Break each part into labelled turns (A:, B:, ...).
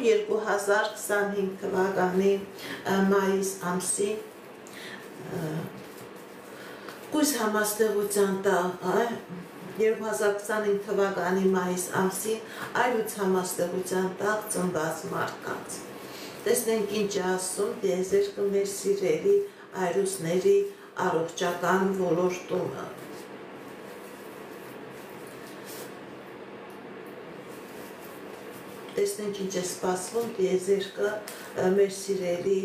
A: 2025 թվականի մայիս ամսի կույս համաստեղության տակ 2025 թվականի մայիս ամսի այլուց համաստեղության տակ ծնված մարդկանց։ Տեսնենք ինչ է ասում տիեզերքը մեր սիրելի այրուսների առողջական ոլորտումը։ Տեսնենք ինչ է սպասվում տիեզերքը մեր սիրելի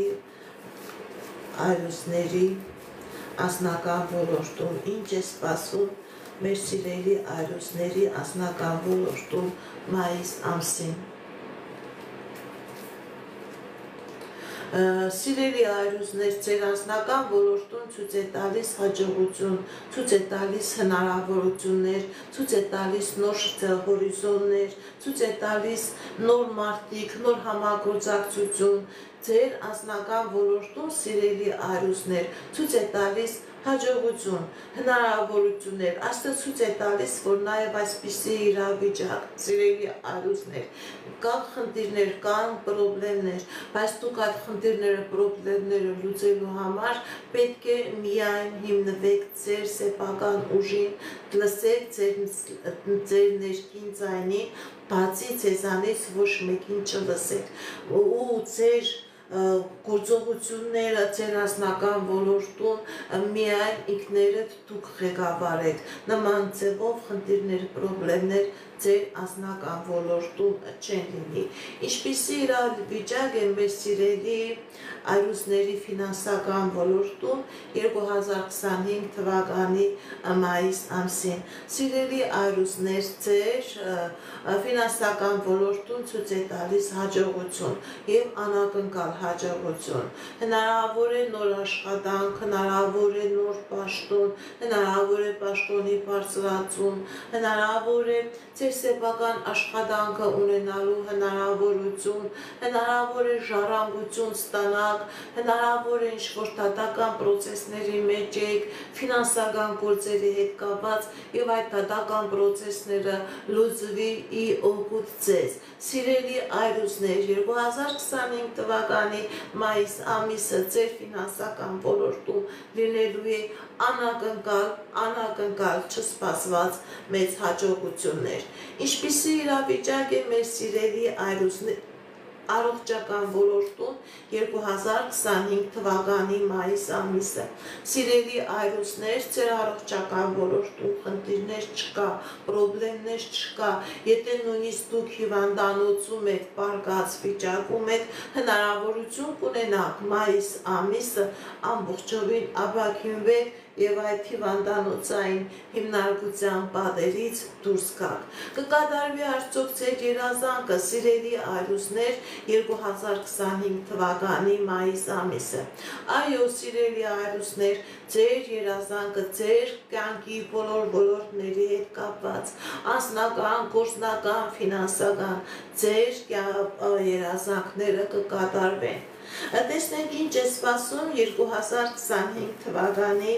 A: այրուսների անձնական ոլորտում, ինչ է սպասվում մեր սիրելի այրուսների անձնական ոլորտում մայիս ամսին։ Սիրելի այրուսներ, ձեր անձնական ոլորտում ցույց է տալիս հաջողություն, ցույց է տալիս հնարավորություններ, ցույց է տալիս նոր հորիզոններ, ցույց է տալիս նոր մարդիկ, նոր համագործակցություն, ձեր անձնական ոլորտում սիրելի այրուսներ, ցույց է տալիս հաջողություն, հնարավորություններ, այստեղ ցույց է տալիս, որ նաև այսպիսի իրավիճակ, սիրելի այրուսներ, կան խնդիրներ, կան պրոբլեմներ, բայց դուք այդ խնդիրները, պրոբլեմները լուծելու համար պետք է միայն հիմնվեք ձեր սեփական ուժին, լսեք ձեր ներքին ձայնին, բացի ձեզանից ոչ մեկին չլսեք, ու ձեր գործողությունները ձեր անձնական ոլորտում միայն ինքներդ դուք ղեկավարեք, նման ձևով խնդիրներ, պրոբլեմներ ձեր անձնական ոլորտում չեն լինի։ Ինչպիսի իրավիճակ է մեր սիրելի այրուսների ֆինանսական ոլորտում 2025 թվականի մայիս ամսին։ Սիրելի այրուսներ, ձեր ֆինանսական ոլորտում ցույց է տալիս հաջողություն եւ անակնկալ հաջողություն, հնարավոր է նոր աշխատանք, հնարավոր է նոր պաշտոն, հնարավոր է պաշտոնի բարձրացում, հնարավոր է ձեր սեփական աշխատանքը ունենալու հնարավորություն, հնարավոր է ժառանգություն ստանալ, հնարավոր է ինչ-որ դատական պրոցեսների մեջ եք, ֆինանսական գործերի հետ կապված եւ այդ դատական պրոցեսները լուծվի ի օգուտ ձեզ։ Սիրելի այրուսներ, 2025 թվականի մայիս ամիսը ձեր ֆինանսական ոլորտում լինելու է անակնկալ չսպասված մեծ հաջողություններ։ Ինչպիսի իրավիճակ է մեր սիրելի այրուսներ առողջական ոլորտում 2025 թվականի մայիս ամիսը։ Սիրելի այրուսներ, ձեր առողջական ոլորտում խնդիրներ չկա, պրոբլեմներ չկա, եթե նույնիսկ դուք հիվանդանոցում եք, պառկած վիճակում եք, հնարավորություն կունենաք մայիս ամիսը ամբողջովին ապաքինվեք եւ այդ հիվանդանոցային հիմնարկության պատերից դուրս գաք։ Կկատարվի արդյոք ձեր երազանքը, սիրելի այրուսներ, 2025 թվականի մայիս ամիսը։ Այո, սիրելի այրուսներ, ձեր երազանքը, ձեր կյանքի բոլոր ոլորտների հետ կապված, անձնական, գործնական, ֆինանսական, ձեր երազանքները կկատարվեն։ Տեսնենք ինչ է սպասում 2025 թվականի